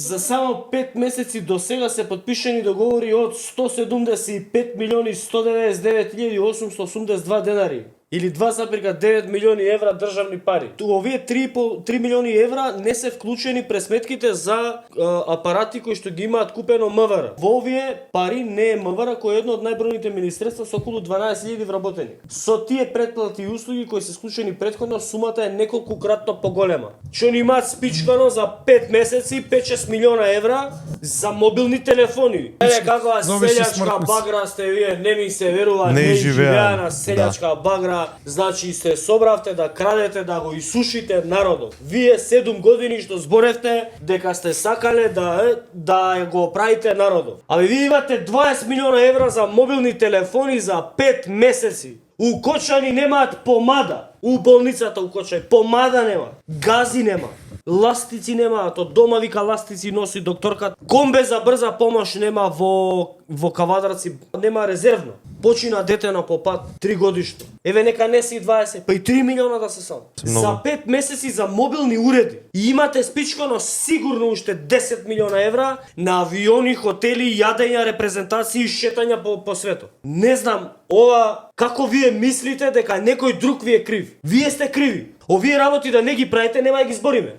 За само 5 месеци до сега се подпишани договори од 175 милиони 199.882 денари. Или 2,9 милиони евра државни пари. Овие 3 милиони евра не се вклучени през сметките за апарати кои што ги имаат купено МВР. Во овие пари не е МВР кој е едно од најбројните министерства со околу 12.000 вработени. Со тие претплати и услуги кои се склучени претходно, сумата е неколкукратно поголема. Што ни имаат спичкано за 5 месеци 5-6 милиона евра за мобилни телефони. Каква селјачка багра сте вие, не ми се верува, не живеа на селјачка багра. Значи се собравте да крадете, да го исушите народот. Вие 7 години што зборевте дека сте сакале да го правите народот. Абе вие имате 20 милиона евра за мобилни телефони за 5 месеци. У Кочани немаат помада. У болницата у Кочани помада нема. Гази нема. Ластици немаат, од дома вика ластици носи докторка. Комбе за брза помош нема во Кавадарци, нема резервно. Почина дете на попат 3 годишно. Еве нека не си 20, па и 3 милиона да се само. За 5 месеци за мобилни уреди. И имате спичкано сигурно уште 10 милиона евра на авиони, хотели, јадења, репрезентации и шетања по светот. Не знам, ова како вие мислите дека некој друг ви е крив. Вие сте криви. Овие работи да не ги правите, нема да ги збориме.